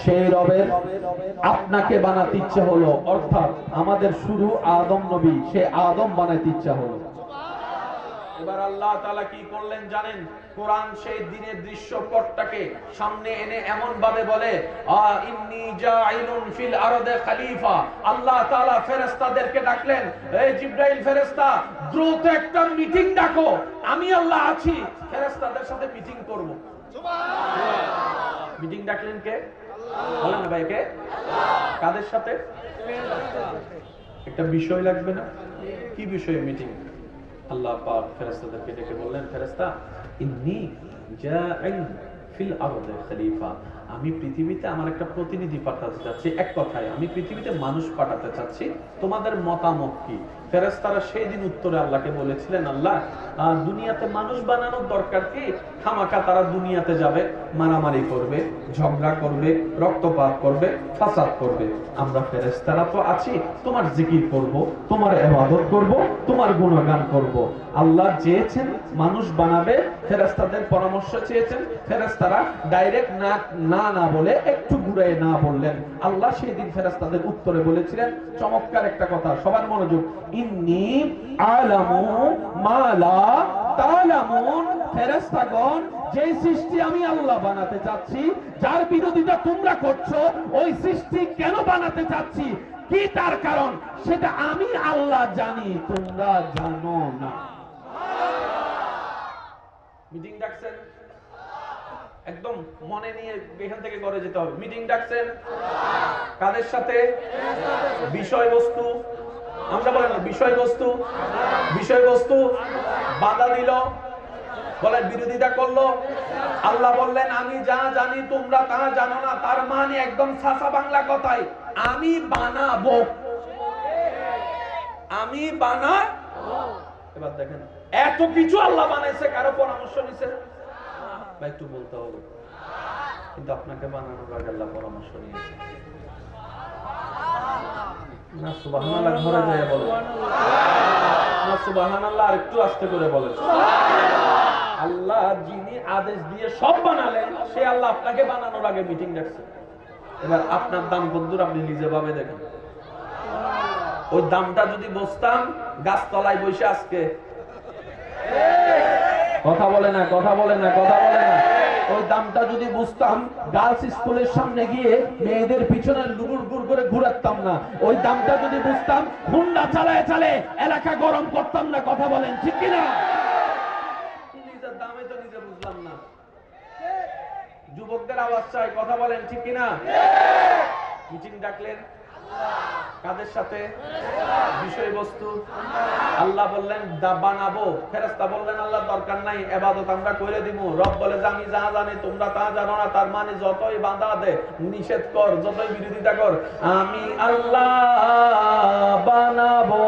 সেই রবের আপনাকে বানাতে ইচ্ছা হলো, অর্থাৎ আমাদের শুরু আদম নবী, সে আদম বানাতে ইচ্ছা হলো। এবার আল্লাহ তাআলা কি করলেন জানেন? কোরআন সেই দিনের দৃশ্যপটটাকে সামনে এনে এমন ভাবে বলে, ইন্নী জাইলুন ফিল আরদে খলিফা। আল্লাহ তাআলা ফেরেশতাদেরকে ডাকলেন, এই জিবরাইল ফেরেশতা, দ্রুত একটা মিটিং ডাকো, আমি আল্লাহ আছি, ফেরেশতাদের সাথে মিটিং করব। সুবহানাল্লাহ। মিটিং ডাকলেন কে? আল্লাহ। বলেন না ভাই, কে? আল্লাহ। কাদের সাথে? একটা বিষয় লাগবে না? কি বিষয়ে মিটিং? আল্লাহ পাক ফেরেশতাদেরকে ডেকে বললেন, ফেরেশতা, ইন্নী জাইল ফিল আরদে খলিফা, আমি পৃথিবীতে আমার একটা প্রতিনিধি পাঠাতে চাচ্ছি। এক কথায় আমি পৃথিবীতে মানুষ পাঠাতে চাচ্ছি, তোমাদের মতামত কি? ফেরেশতারা সেই দিন উত্তরে আল্লাহকে বলেছিলেন, আল্লাহ দুনিয়াতে মানুষ বানানোর দরকার কি? খামাখা তারা দুনিয়াতে যাবে, মারামারি করবে, ঝগড়া করবে, রক্তপাত করবে, ফাসাদ করবে। আমরা ফেরেশতারা তো আছি, তোমার জিকির করব, তোমার ইবাদত করব, তোমার গুণগান করব। আল্লাহ চেয়েছেন মানুষ বানাবে, ফেরেশতাদের পরামর্শ চেয়েছেন, ফেরেশতারা ডাইরেক্ট না না বলে একটু ঘুরায় না বললেন। আল্লাহ সেই দিন ফেরেশতাদের উত্তরে বলেছিলেন চমৎকার একটা কথা, সবার মনোযোগ, ইন্নী আলামু মা লা তা'লামুন। ফেরেশতাগণ, যে সৃষ্টি আমি আল্লাহ বানাতে চাচ্ছি, যার বিরোধিতা তোমরা করছো, ওই সৃষ্টি কেন বানাতে চাচ্ছি, কি তার কারণ, সেটা আমি আল্লাহ জানি, তোমরা জানো না। মিটিং ডাকছেন, একদম মনে নিয়ে এখান থেকে করে যেতে হবে। মিটিং ডাকছেন কাদের সাথে? বিষয়বস্তু, আমরা বলেন বিষয়বস্তু, বিষয়বস্তু বাধা দিল, বলেন বিরোধিতা করলো। আল্লাহ বললেন, আমি যা জানি তোমরা তা জানো না। তার মানে একদম সাসা বাংলা কথায়, আমি বানাবো, আমি বানাবো। এবার দেখেন, এত কিছু আল্লাহ বানাইছে, কারো পরামর্শ নিছে? ভাই একটু বলতে হবে, কিন্তু আপনাকে বানানোর আগে আল্লাহ পরামর্শ নিয়েছে না? সুবহানাল্লাহ। ঘরে যায় বলে না সুবহানাল্লাহ, আর একটু আস্তে করে বলেন। আল্লাহ যিনি আদেশ দিয়ে সব বানালেন, সে আল্লাহ আপনাকে বানানোর আগে মিটিং ডাকছে। এবার আপনার দাম কতদূর আপনি নিজে ভাবে দেখেন। ওই দামটা যদি বসতাম গাছতলায় বসে, আজকে কথা বলে না, কথা বলে না, কথা বলে না, ওই দামটা যদি বুঝতাম, গার্লস স্কুলের সামনে গিয়ে মেয়েদের পিছনে লুগুর গুর করে ঘুরাতাম না। ওই দামটা যদি বুঝতাম, হুন্ডা চালায় চালায় এলাকা গরম করতাম না। কথা বলেন ঠিক কিনা? নিজের দামে তো নিজে বুঝলাম না। যুবকদের আওয়াজ চাই, কথা বলেন ঠিক কিনা? মিটিং ডাকলেন কাদের সাথে? বিষয়বস্তু। আল্লাহ বললেন বানাবো, ফেরেশতা বললেন আল্লাহ দরকার নাই, ইবাদত আমরা করে দিব। রব বলে যে আমি যা জানি তোমরা তা জানো না। তার মানে যতই বাধা দে, নিষেধ কর, যতই বিরোধিতা কর, আমি আল্লাহ বানাবো।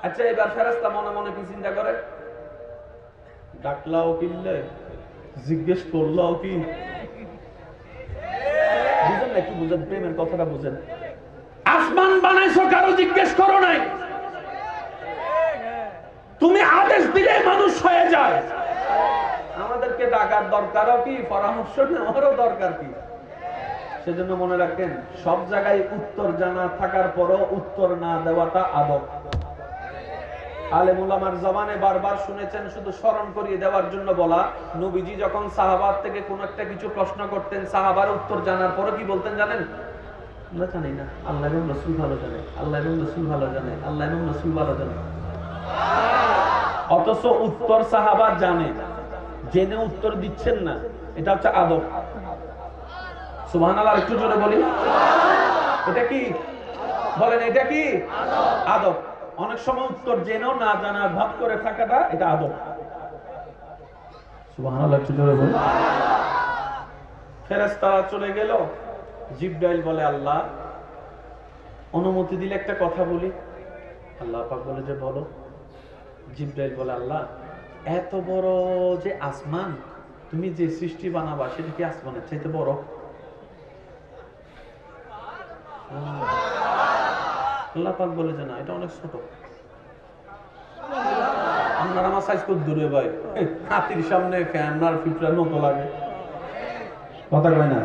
আচ্ছা, এবার ফেরেশতা মনে মনে কি চিন্তা করে? ডাকলাও কিনলে, জিজ্ঞেস করলাও কি? বুঝেন না? একটু বুঝেন, প্রেমের কথাটা বুঝেন। আসমান বানাইছো, কারো জিজ্ঞেস করো নাই। তুমি আদেশ দিলে মানুষ হয়ে যায়। আমাদেরকে ডাকার দরকারও কি, পরামর্শ নেওয়ারও দরকার কি? সেজন্য মনে রাখেন, সব জায়গায় উত্তর জানা থাকার পরও উত্তর না দেওয়াটা আদব। আলেম উলামার জবানে বারবার শুনেছেন, শুধু স্মরণ করিয়ে দেওয়ার জন্য বলা, নবীজি যখন সাহাবার থেকে কোন একটা কিছু প্রশ্ন করতেন, সাহাবার উত্তর জানার পরে কি বলতেন জানেন? আমরা জানি না, আল্লাহ এবং রাসূল ভালো জানে, আল্লাহ এবং রাসূল ভালো জানে, আল্লাহ এবং রাসূল ভালো জানে। অথচ উত্তর সাহাবা জানে, জেনে উত্তর দিচ্ছেন না। এটা হচ্ছে আদব। সুবহানাল্লাহ। একটু জোরে বলি, এটা কি বলেন? এটা কি আদব? অনেক সময় উত্তর জেনেও না জানার ভাব করে থাকাটা, এটা আদব। সুবহানাল্লাহ। একটু জোরে বলি। ফেরেশতারা চলে গেল। জিবরাইল বলে, আল্লাহ অনুমতি দিলে একটা কথা বলি। আল্লাহ পাক বলে যে বলো। জিবরাইল বলে, আল্লাহ এত বড় যে আসমান, তুমি যে সৃষ্টি বানাবা সেটা কি আসমানের চাইতে বড়? আল্লাহ পাক বলে যে না, এটা অনেক ছোট। আপনার আমার সাইজ কত দূরে ভাই? হাতির সামনে ফ্যান আর ফিটরার মতো লাগে। কথা কয় না?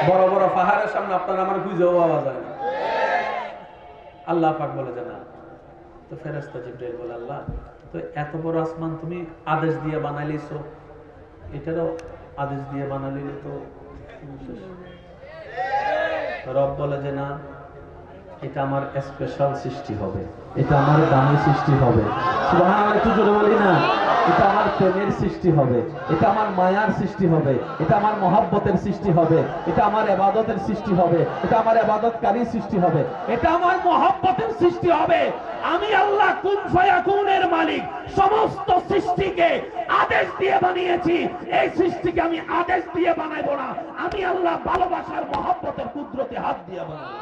বড় বড় পাহাড়ের সামনে আপনার আমার খুঁজেও পাওয়া যায় না। আল্লাহ পাক বলে যে না। তো ফেরেশতা জিবরাইল বলে আল্লাহ, তো এত বড় আসমান তুমি আদেশ দিয়ে বানাইছো, এটারও আদেশ দিয়ে বানাইলে তো রব বলে যে না, এটা আমার স্পেশাল সৃষ্টি হবে, এটা আমার দামি সৃষ্টি হবে। সুবহানাল্লাহ, একটু জোরে বলি না? এটা আমার প্রেমের সৃষ্টি হবে, এটা আমার মায়ার সৃষ্টি হবে, এটা আমার মহব্বতের সৃষ্টি হবে, এটা আমার ইবাদতের সৃষ্টি হবে, এটা আমার ইবাদতকারীর সৃষ্টি হবে, এটা আমার মহব্বতের সৃষ্টি হবে। আমি আল্লাহ কুন ফায়াকুনের মালিক, সমস্ত সৃষ্টিকে আদেশ দিয়ে বানিয়েছি। এই সৃষ্টিকে আমি আদেশ দিয়ে বানাইবো না, আমি আল্লাহ ভালোবাসার মহব্বতের কুদরতে হাত দিয়ে বানাবো।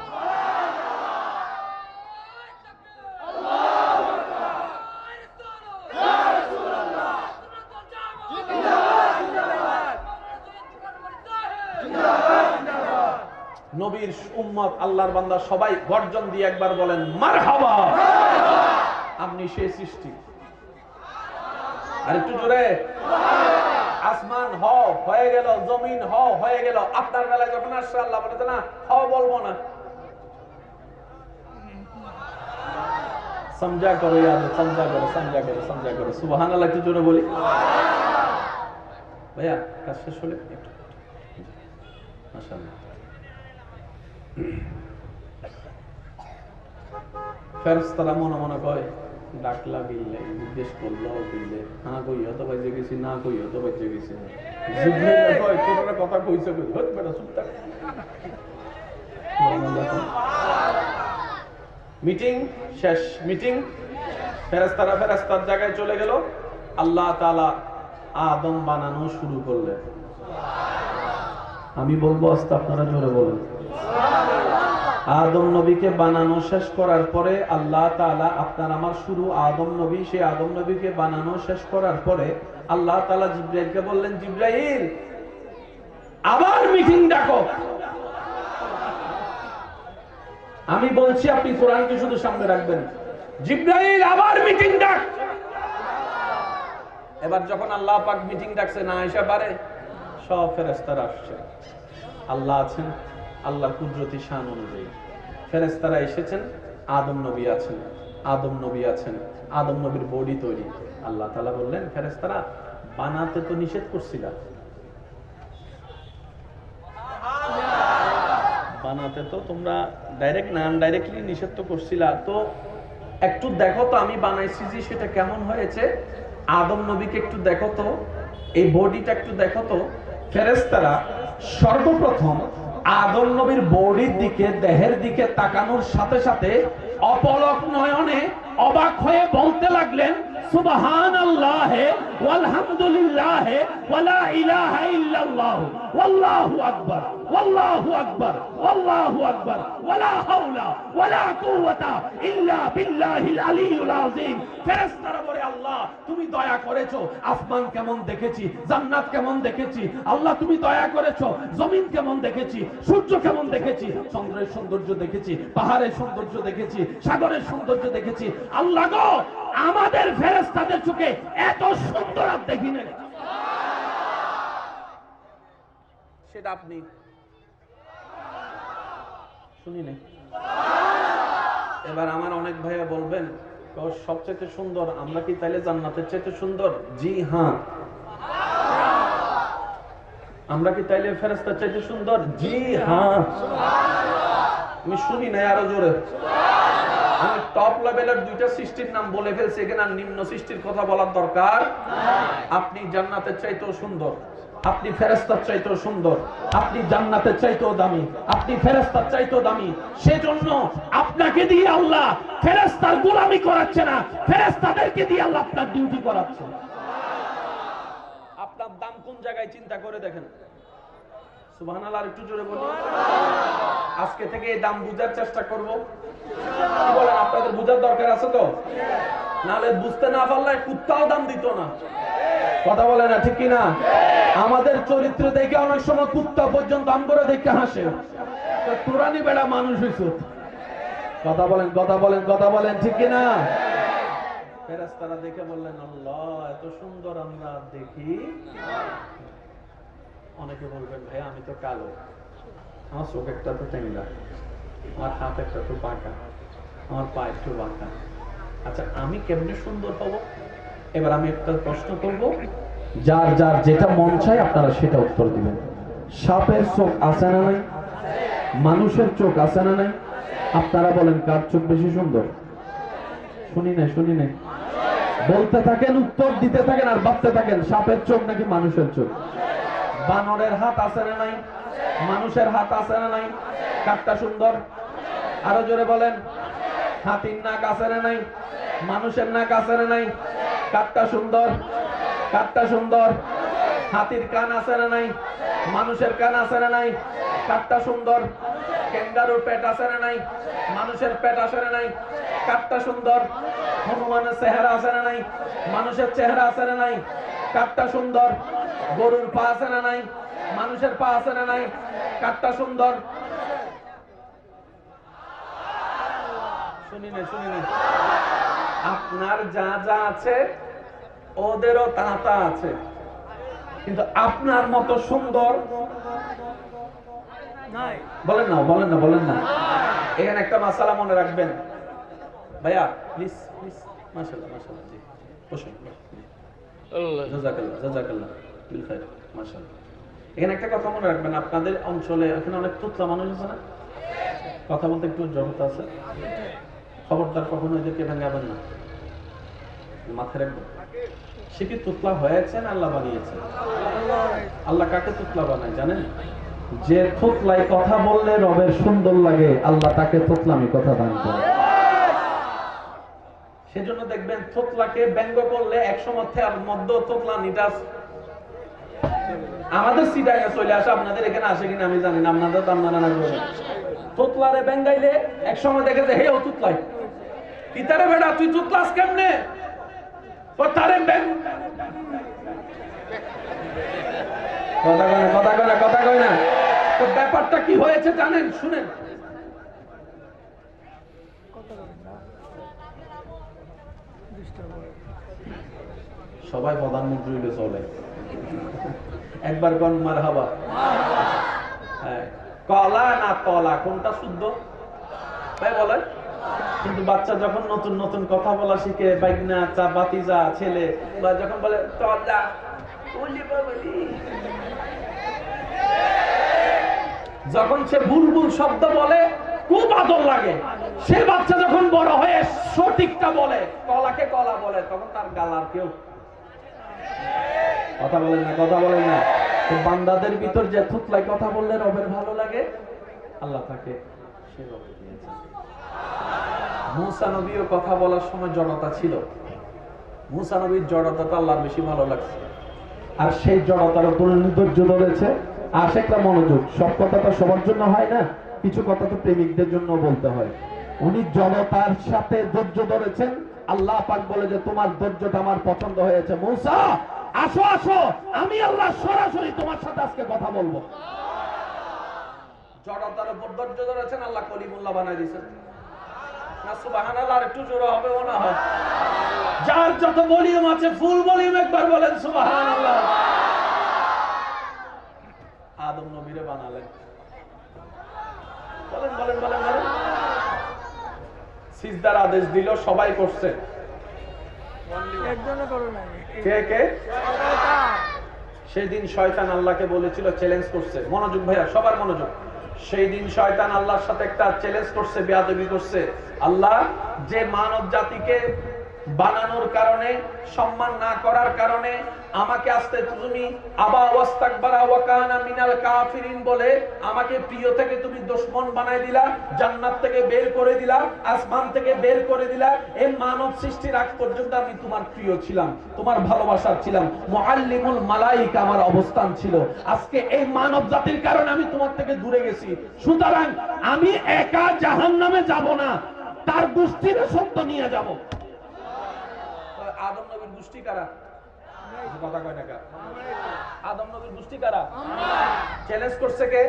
নবীর উম্মত আল্লাহর বান্দা সবাই গর্জন দিয়ে একবার বলেন মারহাবা, আপনি সেই সৃষ্টি। আর একটু জোরে, আসমান হয়ে গেল, জমিন হয়ে গেল। আপনার বেলায় যখন আসছে আল্লাহ বলেছে না বলবো না, সমঝা করো, সমঝা করো, সমঝা করো, সমঝা করো। সুবহানাল্লাহ, একটু জোরে বলি। ভাইয়া কাজ শেষ হলে একটু মাশাআল্লাহ। ফেরেশতারা মনে মনে কয় ডাকলা বিল্লে, জিজ্ঞেস করলো বিল্লে, হ্যাঁ কইও তো বাইজে গেছি, না কইও তো বাইজে গেছি। জিবরাইল কয় তোরা কথা কইছো কই, হট বেটা চুপ থাক। মিটিং শেষ, মিটিং ফেরেশতারা ফেরেশতার জায়গায় চলে গেল। আল্লাহ তাআলা আদম বানানো শুরু করলেন। আমি বলবো আস্তে, আপনারা জোরে বলেন। আদম নবীকে বানানো শেষ করার পরে আল্লাহ তাআলা, আপনার আমার শুরু আদম নবী, সেই আদম নবীকে বানানো শেষ করার পরে আল্লাহ তাআলা জিবরাইলকে বললেন, জিবরাইল আবার মিটিং ডাকো। আমি বলছি, আপনি কোরআনকে শুধু সামনে রাখবেন। জিবরাইল আবার মিটিং ডাক। এবার যখন আল্লাহ পাক মিটিং ডাকছে, না আয়েশা পারে, সব ফেরেশতারা আসছে। আল্লাহ আছেন, আল্লাহর কুদরতি শান অনুযায়ী ফেরেশতারা এসেছেন। আদম নবী আছেন, আদম নবী আছেন, আদম নবীর বডি তৈরি। আল্লাহ তাআলা বললেন, ফেরেশতারা বানাতে তো নিষেধ করছিলা, বানাতে তো তোমরা ডাইরেক্ট না ডাইরেক্টলি নিষেধ তো করছিলা, তো একটু দেখো তো আমি বানাইছি যে সেটা কেমন হয়েছে। আদম নবীকে একটু দেখো তো, এই বডিটা একটু দেখো তো। ফেরেশতারা সর্বপ্রথম আদম নবীর বডির দিকে, দেহের দিকে তাকানোর সাথে সাথে অপলক নয়নে অবাক হয়ে বলতে লাগলেন, সুবহানাল্লাহ ওয়ালহামদুলিল্লাহ ওয়ালা ইলাহা ইল্লাল্লাহ ওয়াল্লাহু আকবার, ওয়াল্লাহু আকবার, ওয়াল্লাহু আকবার, ওয়ালা হাওলা ওয়ালা কুওয়াতা ইল্লা বিল্লাহিল আলিয়্যিল আযীম। ফেরেশতারা বলে, আল্লাহ তুমি দয়া করেছো, আসমান কেমন দেখেছি, জান্নাত কেমন দেখেছি, আল্লাহ তুমি দয়া করেছো, জমিন কেমন দেখেছি, সূর্য কেমন দেখেছি, চন্দ্রের সৌন্দর্য দেখেছি, পাহাড়ের সৌন্দর্য দেখেছি, সাগরের সৌন্দর্য দেখেছি। আল্লাহ গো, আমাদের ফেরেশতাদের চোখে এত সুন্দর আর দেখি না। সেটা আপনি শুনি নাই। এবার আমার অনেক ভাইয়া বলবেন, সবচেয়ে সুন্দর আমরা কি তাইলে জান্নাতের চাইতে সুন্দর? জি হ্যাঁ। আমরা কি তাইলে ফেরেশতার চাইতে সুন্দর? জি হ্যাঁ। আমি শুনি নাই, আরো জোরে। আমি টপ লেভেলের দুইটা সৃষ্টির নাম বলে ফেলছি, এখানে আর নিম্ন সৃষ্টির কথা বলার দরকার। আপনি জান্নাতের চাইতেও সুন্দর, আপনি ফেরেশতার চাইতেও সুন্দর, আপনি জান্নাতের চাইতেও দামি, আপনি ফেরেশতার চাইতেও দামি। সেজন্য আপনাকে দিয়ে আল্লাহ ফেরেশতার গোলামি করাচ্ছে না, ফেরেশতাদেরকে দিয়ে আল্লাহ আপনার ডিউটি করাচ্ছে। আপনার দাম কোন জায়গায় চিন্তা করে দেখেন। সুবহানাল্লাহ, একটু জোরে বলুন। আজকে থেকে এই দাম বুঝার চেষ্টা করব। কি বলেন, আপনাদের বুঝার দরকার আছে তো? নাহলে বুঝতে না পারলে কুত্তাও দাম দিত না। কথা বলে না, ঠিক কিনা? আমাদের চরিত্র দেখে অনেক সময় কুত্তা পর্যন্ত দাম করে দেখে হাসে। তোরানি বেড়া মানুষ হইছ। কথা বলেন, কথা বলেন, কথা বলেন, ঠিক কিনা? ফেরেশতারা দেখে বললেন, আল্লাহ এত সুন্দর আমরা দেখি। অনেকে বলবেন ভাই আমি তো কালো, আমার চোখ একটা তো টেঙ্গা, আমার হাত একটা তো বাঁকা, আমার পা একটু বাঁকা, আচ্ছা আমি কেমনে সুন্দর হব? এবার আমি একটা প্রশ্ন করব, যার যার যেটা মন চায় আপনারা সেটা উত্তর দিবেন। সাপের চোখ আছে না নাই? মানুষের চোখ আছে না নাই? আপনারা বলেন কার চোখ বেশি সুন্দর? শুনি নাই বলতে থাকেন, উত্তর দিতে থাকেন আর ভাবতে থাকেন, সাপের চোখ নাকি মানুষের চোখ? বানরের হাত আছে না নাই? মানুষের হাত আছে না নাই? কারটা সুন্দর? আরো জোরে বলেন। হাতির নাক আছে না নাই? মানুষের নাক আছে না নাই? কারটা সুন্দর? কারটা সুন্দর? হাতির কান আছে না নাই? মানুষের কান আছে না নাই? কারটা সুন্দর? ক্যাঙ্গারুর পেট আছে না নাই? মানুষের পেট আছে না নাই? কারটা সুন্দর? হনুমানের চেহারা আছে না নাই? মানুষের চেহারা আছে না নাই? কারটা সুন্দর? গরুর পা আছে না নাই? মানুষের পা আছে না নাই? কারটা সুন্দর? শুনি না। আপনার যা যা আছে ওদেরও তা তা আছে, কিন্তু আপনার মতো সুন্দর বলেন না। এখানে একটা মাসালা মনে রাখবেন ভাইয়া, প্লিজ মাশাআল্লাহ জি বসুন। জাযাকাল্লাহ বিল খাইর, মাশাআল্লাহ। এখানে একটা কথা মনে রাখবেন, আপনাদের অঞ্চলে এখানে অনেক তুতলা মানুষ আছে না? কথা বলতে একটু জড়তা আছে, খবরদার কখনো এদেরকে ভাঙাবেন না, মাথায় রাখবেন। সে কি তুতলা হয়েছেন? আল্লাহ বানিয়েছেন। আল্লাহ কাকে তুতলা বানায় জানেন? যে তুতলায় কথা বললে রবের সুন্দর লাগে, আল্লাহ তাকে তুতলামি কথা দান করে। সেজন্য দেখবেন তুতলাকে ব্যঙ্গ করলে একসময় মধ্য তুতলা নিটাস আমাদের সিটাকে চলে আসে, আপনাদের এখানে আসে কিনা আমি জানি না, আপনাদের তো আপনারা না বলেন। তুতলারে ব্যঙ্গাইলে একসময় দেখে যে হে ও তুতলাই পিতারে বেটা তুই তুতলাস কেমনে, ও তারে ব্যঙ্গ কথা কয় না। তো ব্যাপারটা কি হয়েছে জানেন? শুনেন, সবাই প্রধানমন্ত্রী হইলে চলে, একবার কোন মারহাবা। কলা না তলা কোনটা শুদ্ধ তাই বলেন? কিন্তু বাচ্চা যখন নতুন নতুন কথা বলা শিখে, বাইকনা চা বাতিজা ছেলে বা যখন বলে তলা, যখন সে বুলবুল শব্দ বলে খুব আদর লাগে। সে বাচ্চা যখন বড় হয়ে সঠিকটা বলে, কলাকে কলা বলে, তখন তার গালার কেউ কথা বলেন না। তো বান্দাদের ভিতর যে থুতলাই কথা বললে রবের ভালো লাগে, আল্লাহ তাকে সেভাবে দিয়েছেন। মুসা নবীও কথা বলার সময় জড়তা ছিল, মুসা নবীর জড়তাটা আল্লাহর বেশি ভালো লাগছে, আর সেই জড়তার উপর ধৈর্য ধরেছে। আশেকরা মনোযোগ, সব কথা তো সবার জন্য হয় না, কিছু কথা তো প্রেমিকদের জন্য বলতে হয়। উনি জড়তার সাথে ধৈর্য ধরেছেন। আল্লাহ পাক বলে যে তোমার ধৈর্যটা আমার পছন্দ হয়েছে, মুসা আসো আমি আল্লাহ সরাসরি তোমার সাথে আজকে কথা বলবো। জড়তার উপর ধৈর্য ধরেছেন, আল্লাহ কলিমুল্লাহ বানাই দিয়েছেন। না সুবহানাল্লাহ, আর একটু জোরে হবে না হয়? যার যত ভলিউম আছে ফুল ভলিউম একবার বলেন সুবহানাল্লাহ। আদম নবীরে বানালেন, বলেন। সিজদার আদেশ দিল, সবাই করছে, কে? সেদিন শয়তান আল্লাহকে বলেছিল, চ্যালেঞ্জ করছে। মনোযোগ ভাইয়া, সবার মনোযোগ। সেই দিন শয়তান আল্লাহর সাথে একটা চ্যালেঞ্জ করছে, বেয়াদবি করছে। আল্লাহ যে মানব জাতিকে বানানোর কারণে, সম্মান না করার কারণে আমাকে আস্তে তুমি আবা ওয়াস্তাকবারা ওয়া কানা মিনাল কাফিরিন বলে আমাকে প্রিয় থেকে তুমি দুশমন বানাই দিলা, জান্নাত থেকে বের করে দিলা, আসমান থেকে বের করে দিলা। এই মানব সৃষ্টির আগ পর্যন্ত আমি তোমার প্রিয় ছিলাম, তোমার ভালোবাসার ছিলাম, মুআল্লিমুল মালাইকা আমার অবস্থান ছিল। আজকে এই মানব জাতির কারণে আমি তোমার থেকে দূরে গেছি, সুতরাং আমি একা জাহান্নামে যাব না, তার গোষ্ঠীর সত্য নিয়ে যাব। আদম নবীর গোষ্ঠী কারা? কথা কয় না কারা? আদম নবীর গোষ্ঠী কারা? চ্যালেঞ্জ করছে কে?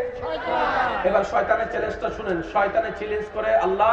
এবার শয়তানের চ্যালেঞ্জটা শুনেন। শয়তানের চ্যালেঞ্জ করে, আল্লাহ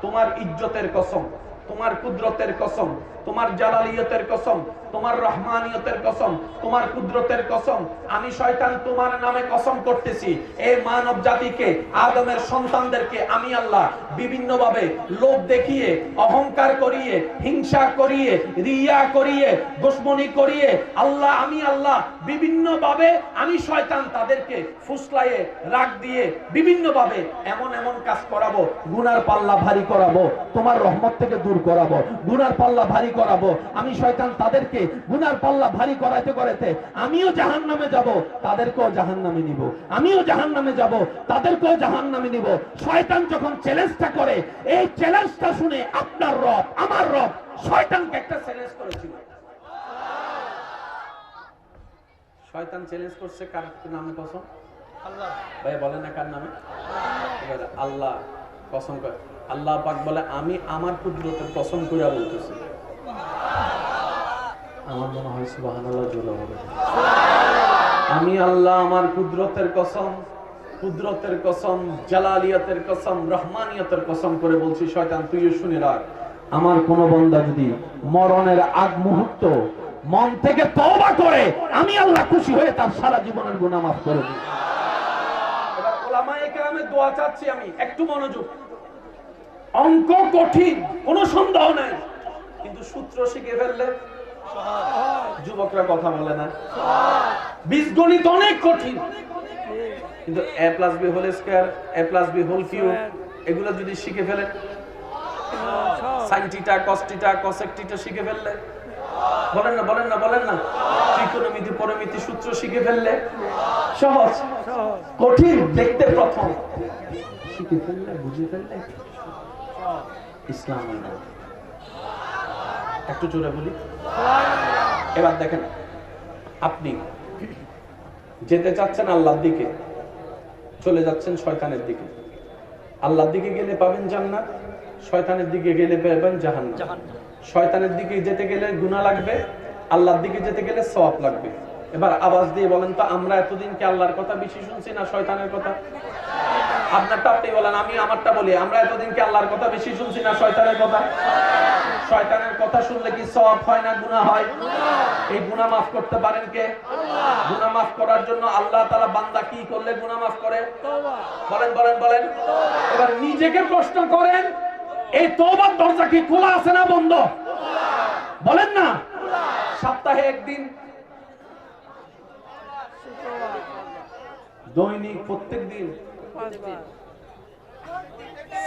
তোমার ইজ্জতের কসম, তোমার কুদরতের কসম, তোমার জালালিয়তের কসম, তোমার রহমানিয়তের কসম, তোমার কুদরতের কসম, আমি শয়তান তোমার নামে কসম করতেছি, এই মানব জাতিকে, আদমের সন্তানদেরকে আমি আল্লাহ বিভিন্ন ভাবে লোভ দেখিয়ে, অহংকার করিয়ে, হিংসা করিয়ে, রিয়া করিয়ে, দুশমনি করিয়ে আল্লাহ, আমি আল্লাহ বিভিন্ন ভাবে আমি শয়তান তাদেরকে ফুসলায়ে রাগ দিয়ে বিভিন্ন ভাবে এমন এমন কাজ করাবো, গুনার পাল্লা ভারী করাবো, তোমার রহমত থেকে দূর করাবো, গুনার পাল্লা ভারী করাবো। আমি শয়তান তাদেরকে গুনার পাল্লা ভারী করাতে করাতে আমিও জাহান্নামে যাব, তাদেরকেও জাহান্নামে নিব, আমিও জাহান্নামে যাব, তাদেরকেও জাহান্নামে নিব। শয়তান যখন চ্যালেঞ্জটা করে, এই চ্যালেঞ্জটা শুনে আপনার রব, আমার রব শয়তানকে একটা চ্যালেঞ্জ করেছিল। শয়তান চ্যালেঞ্জ করছে কার নামে কসম? আল্লাহ। ভাই বলেন না কার নামে? আল্লাহ কসম করে। আল্লাহ পাক বলে আমি আমার কুদরতের কসম করে বলতেছি। আমার মনে হয় সুবহানাল্লাহ জোরে হবে। আমি আল্লাহ আমার কুদরতের কসম, কুদরতের কসম, জালালিয়াতের কসম, রহমানিয়তের কসম করে বলছি, শয়তান তুইও শুনে রাখ, আমার কোন বান্দা যদি মরণের আগ মুহূর্ত মন থেকে তওবা করে, আমি আল্লাহ খুশি হয়ে তার সারা জীবনের গুনাহ মাফ করে দিই। এবার উলামায়ে কেরামের দোয়া চাচ্ছি আমি, একটু মনোযোগ। অঙ্ক কঠিন, কোনো সন্দেহ নাই, কিন্তু সূত্র শিখে ফেললে যুবকরা কথা বলে না। বীজগণিত অনেক কঠিন, কিন্তু a + b whole square, a + b whole cube এগুলো যদি শিখে ফেলেন, sin theta, cos theta, cosec theta শিখে ফেললে, বলেন না বলেন না বলেন না, ত্রিকোণমিতি, পরিমিতি সূত্র শিখে ফেললে সহজ। কঠিন দেখতে প্রথম, শিখে ফেললে, বুঝে ফেললে ইসলাম। একটু জোরে বলি। এবার দেখেন, আপনি যেতে চাচ্ছেন আল্লাহর দিকে, চলে যাচ্ছেন শয়তানের দিকে। আল্লাহর দিকে গেলে পাবেন জান্নাত, শয়তানের দিকে গেলে পাবেন জাহান্নাম। শয়তানের দিকে যেতে গেলে গুনাহ লাগবে, আল্লাহর দিকে যেতে গেলে সওয়াব লাগবে। এবার আওয়াজ দিয়ে বলেন তো, আমরা এতদিন কি আল্লাহর কথা বেশি শুনছি না শয়তানের কথা? আপনারটা আপনি বলেন, আমি আমারটা বলি। আমরা এতদিন কি আল্লাহর কথা বেশি শুনছি না শয়তানের কথা? শয়তানের কথা শুনলে কি সওয়াব হয় না গুনাহ হয়? এই গুনাহ মাফ করতে পারেন কে? গুনাহ মাফ করার জন্য আল্লাহ তাআলা বান্দা কি করলে গুনাহ মাফ করে? তওবা। বলেন বলেন বলেন। এবার নিজেকে প্রশ্ন করেন, এই তওবার দরজা কি খোলা আছে না বন্ধ? বলেন না। সপ্তাহে একদিন, দৈনিক, প্রত্যেক দিন,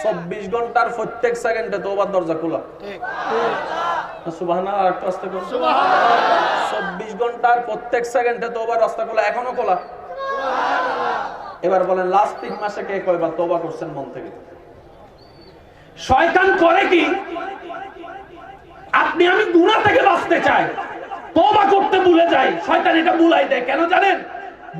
24 ঘন্টার প্রত্যেক সেকেন্ডে তওবার দরজা খোলা। ঠিক ঠিক। সুবহানাল্লাহ। আর একটু আস্তে করুন। সুবহানাল্লাহ। 24 ঘন্টার প্রত্যেক সেকেন্ডে তওবার রাস্তা খোলা, এখনো খোলা। সুবহানাল্লাহ। এবার বলেন, লাস্ট 3 মাসে কে কয়বার তওবা করছেন মন থেকে? শয়তান করে কি, আপনি আমি গুনাহ থেকে বাঁচতে চাই, তওবা করতে ভুলে যাই, শয়তান এটা ভুলাই দেয়। কেন জানেন?